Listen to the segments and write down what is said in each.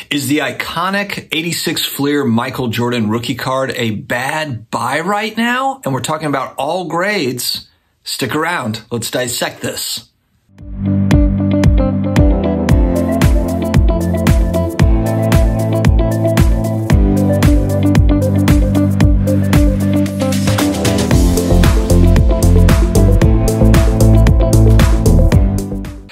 Is the iconic 86 Fleer Michael Jordan rookie card a bad buy right now? And we're talking about all grades. Stick around. Let's dissect this.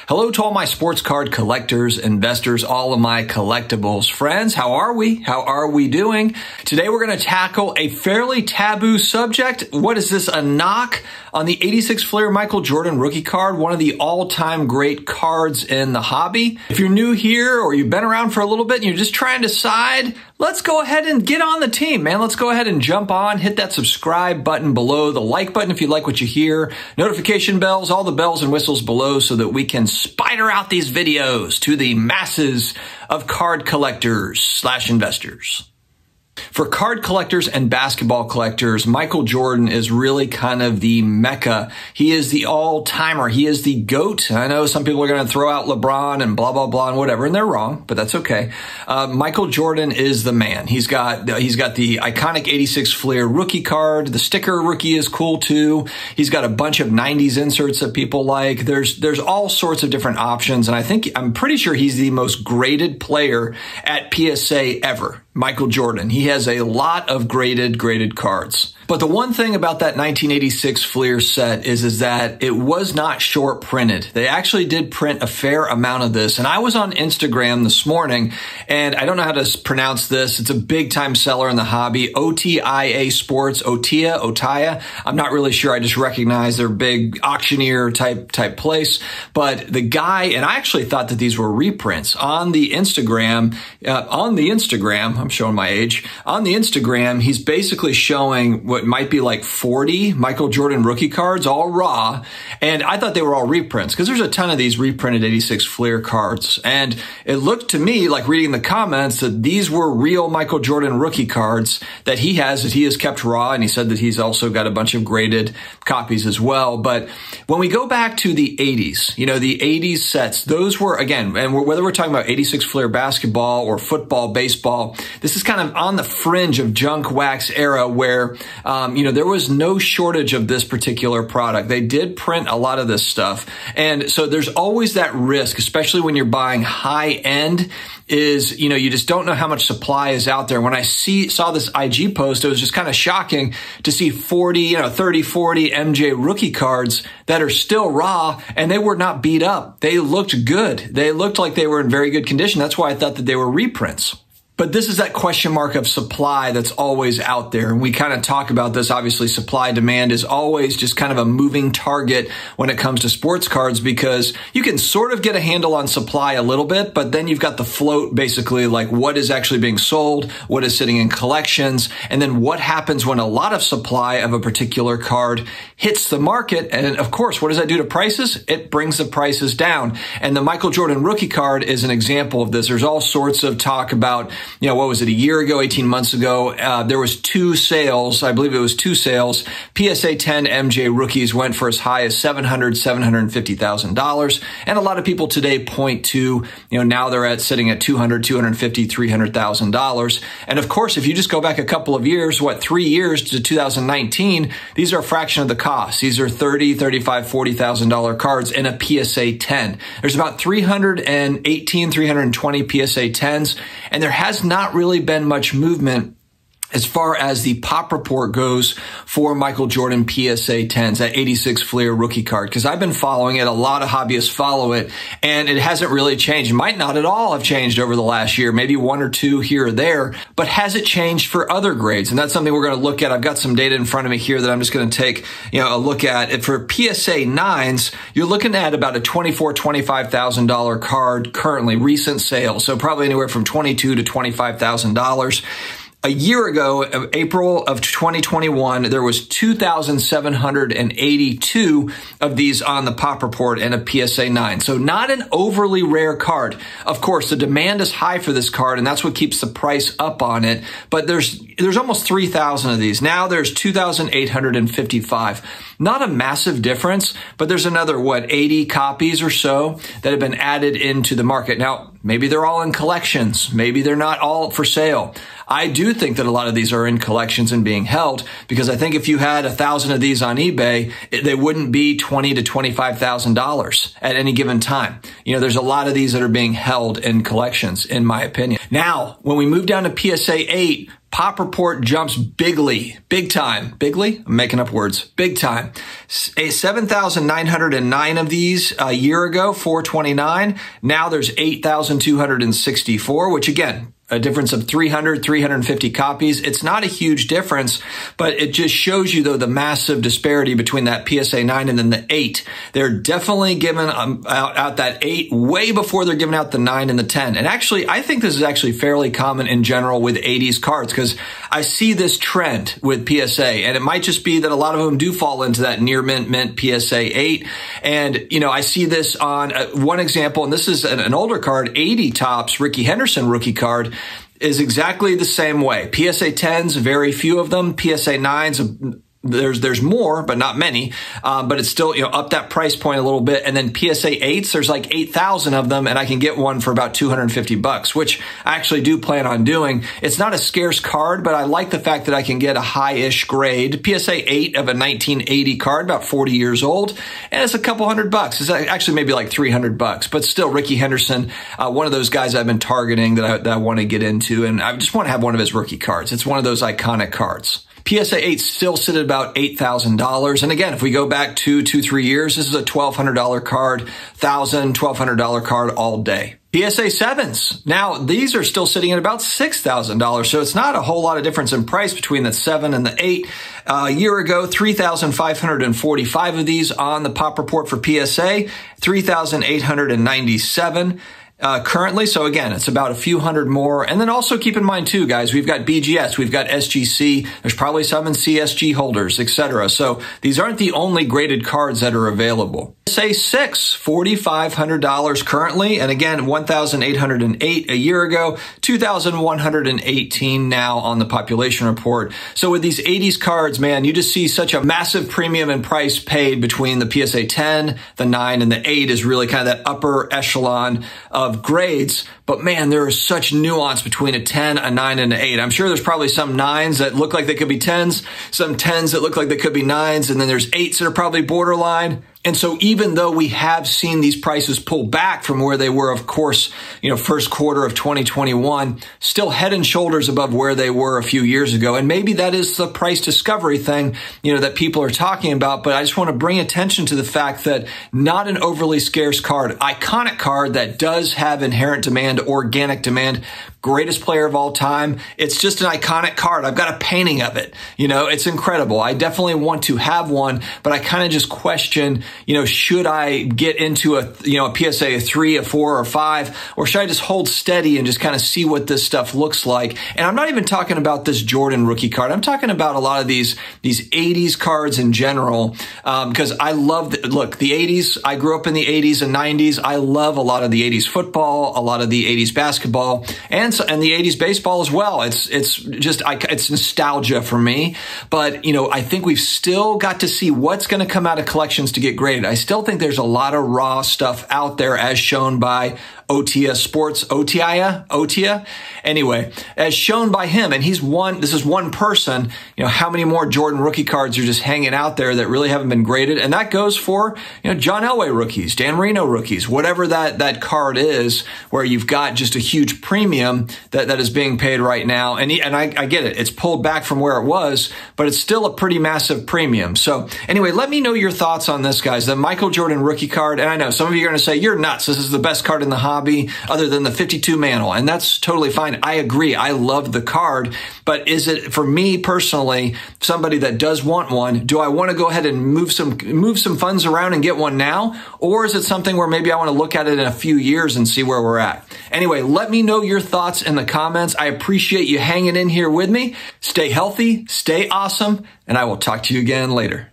Hello to all my sports card collectors, investors, all of my collectibles friends. How are we? How are we doing? Today we're going to tackle a fairly taboo subject. What is this, a knock on the 86 Fleer Michael Jordan rookie card, one of the all-time great cards in the hobby? If you're new here or you've been around for a little bit and you're just trying to decide, let's go ahead and get on the team, man. Let's go ahead and jump on, hit that subscribe button below, the like button if you like what you hear, notification bells, all the bells and whistles below so that we can spider out these videos to the masses of card collectors / investors. For card collectors and basketball collectors, Michael Jordan is really kind of the mecca. He is the all-timer. He is the GOAT. I know some people are going to throw out LeBron and blah, blah, blah, and whatever, and they're wrong, but that's okay. Michael Jordan is the man. He's got the iconic 86 Fleer rookie card. The sticker rookie is cool too. He's got a bunch of 90s inserts that people like. There's all sorts of different options, and I'm pretty sure he's the most graded player at PSA ever. Michael Jordan. He has a lot of graded cards. But the one thing about that 1986 Fleer set is that it was not short printed. They actually did print a fair amount of this. And I was on Instagram this morning, and I don't know how to pronounce this. It's a big time seller in the hobby. OTIA Sports, Otaya. I'm not really sure. I just recognize they're big auctioneer type place. But the guy, and I actually thought that these were reprints on the Instagram, I'm showing my age. On the Instagram, he's basically showing what might be like 40 Michael Jordan rookie cards, all raw. And I thought they were all reprints because there's a ton of these reprinted 86 Fleer cards. And it looked to me, like reading the comments, that these were real Michael Jordan rookie cards that he has kept raw. And he said that he's also got a bunch of graded copies as well. But when we go back to the 80s, the 80s sets, those were, again, and whether we're talking about 86 Fleer basketball or football, baseball, this is kind of on the fringe of junk wax era where, there was no shortage of this particular product. They did print a lot of this stuff. And so there's always that risk, especially when you're buying high end, is, you just don't know how much supply is out there. When I saw this IG post, it was just kind of shocking to see 30, 40 MJ rookie cards that are still raw, and they were not beat up. They looked good. They looked like they were in very good condition. That's why I thought that they were reprints. But this is that question mark of supply that's always out there. And we kind of talk about this. Obviously, supply demand is always just kind of a moving target when it comes to sports cards, because you can sort of get a handle on supply a little bit, but then you've got the float, basically like what is actually being sold, what is sitting in collections, and then what happens when a lot of supply of a particular card hits the market. And of course, what does that do to prices? It brings the prices down. And the Michael Jordan rookie card is an example of this. There's all sorts of talk about, what was it, a year ago, 18 months ago, there was two sales. I believe it was two sales. PSA 10 MJ rookies went for as high as $750,000. And a lot of people today point to, now they're sitting at $200,000, $250,000, $300,000. And of course, if you just go back a couple of years, 3 years to 2019, these are a fraction of the cost. These are $30,000, $35,000, $40,000 cards in a PSA 10. There's about 318, 320 PSA 10s, and there has not really been much movement as far as the pop report goes for Michael Jordan PSA 10s, that 86 Fleer rookie card, because I've been following it. A lot of hobbyists follow it, and it hasn't really changed. It might not at all have changed over the last year, maybe one or two here or there, but has it changed for other grades? And that's something we're going to look at. I've got some data in front of me here that I'm just going to take a look at. And for PSA 9s, you're looking at about a $24,000, $25,000 card currently, recent sales, so probably anywhere from $22,000 to $25,000. A year ago, April of 2021, there was 2,782 of these on the Pop Report and a PSA 9. So not an overly rare card. Of course, the demand is high for this card, and that's what keeps the price up on it. But there's almost 3,000 of these. Now there's 2,855. Not a massive difference, but there's another, 80 copies or so that have been added into the market. Now, maybe they're all in collections. Maybe they're not all for sale. I do think that a lot of these are in collections and being held, because I think if you had 1,000 of these on eBay, they wouldn't be $20,000 to $25,000 at any given time. There's a lot of these that are being held in collections, in my opinion. Now, when we move down to PSA 8, Pop Report jumps big time. Bigly? I'm making up words. Big time. 7,909 of these a year ago, 429. Now there's 8,264, which again, a difference of 350 copies. It's not a huge difference, but it just shows you, though, the massive disparity between that PSA 9 and then the 8. They're definitely giving out that 8 way before they're giving out the 9 and the 10. And actually, I think this is actually fairly common in general with 80s cards, because I see this trend with PSA, and it might just be that a lot of them do fall into that near mint PSA 8. And, I see this on one example, and this is an older card, 80 Topps Ricky Henderson rookie card, is exactly the same way. PSA 10s, very few of them. PSA 9s, there's more, but not many. But it's still, up that price point a little bit. And then PSA 8s, there's like 8,000 of them, and I can get one for about $250, which I actually do plan on doing. It's not a scarce card, but I like the fact that I can get a high-ish grade PSA 8 of a 1980 card, about 40 years old, and it's a couple $100. It's actually maybe like $300, but still Ricky Henderson, one of those guys I've been targeting that I want to get into, and I just want to have one of his rookie cards. It's one of those iconic cards. PSA 8 still sit at about $8,000. And again, if we go back 2-3 years, this is a $1,200 card, $1,000, $1,200 card all day. PSA 7s. Now, these are still sitting at about $6,000. So it's not a whole lot of difference in price between the 7 and the 8. A year ago, 3,545 of these on the Pop Report for PSA, 3,897. Currently. So again, it's about a few hundred more. And then also keep in mind too, guys, we've got BGS, we've got SGC, there's probably some in CSG holders, etc. So these aren't the only graded cards that are available. PSA 6, $4,500 currently. And again, 1,808 a year ago, 2,118 now on the population report. So with these 80s cards, man, you just see such a massive premium in price paid between the PSA 10, the 9, and the 8 is really kind of that upper echelon of grades. But man, there is such nuance between a 10, a 9, and an 8. I'm sure there's probably some 9s that look like they could be 10s, some 10s that look like they could be 9s, and then there's 8s that are probably borderline. And so even though we have seen these prices pull back from where they were, of course, first quarter of 2021, still head and shoulders above where they were a few years ago. And maybe that is the price discovery thing, that people are talking about. But I just want to bring attention to the fact that not an overly scarce card, iconic card that does have inherent demand, organic demand, greatest player of all time. It's just an iconic card. I've got a painting of it. It's incredible. I definitely want to have one, but I kind of just question, should I get into a PSA 3, a 4, or 5, or should I just hold steady and just kind of see what this stuff looks like? And I'm not even talking about this Jordan rookie card. I'm talking about a lot of these 80s cards in general, because I love the 80s. I grew up in the 80s and 90s. I love a lot of the 80s football, a lot of the 80s basketball, and the 80s baseball as well. It's nostalgia for me. But, I think we've still got to see what's going to come out of collections to get graded. I still think there's a lot of raw stuff out there as shown by Otia Sports, Otia. Anyway, as shown by him, and this is one person, how many more Jordan rookie cards are just hanging out there that really haven't been graded? And that goes for, John Elway rookies, Dan Marino rookies, whatever that card is, where you've got just a huge premium that is being paid right now. And I get it. It's pulled back from where it was, but it's still a pretty massive premium. So anyway, let me know your thoughts on this, guys. The Michael Jordan rookie card. And I know some of you are going to say, you're nuts. This is the best card in the hobby. hobby other than the 52 mantle. And that's totally fine. I agree. I love the card. But is it, for me personally, somebody that does want one, do I want to go ahead and move some funds around and get one now? Or is it something where maybe I want to look at it in a few years and see where we're at? Anyway, let me know your thoughts in the comments. I appreciate you hanging in here with me. Stay healthy, stay awesome, and I will talk to you again later.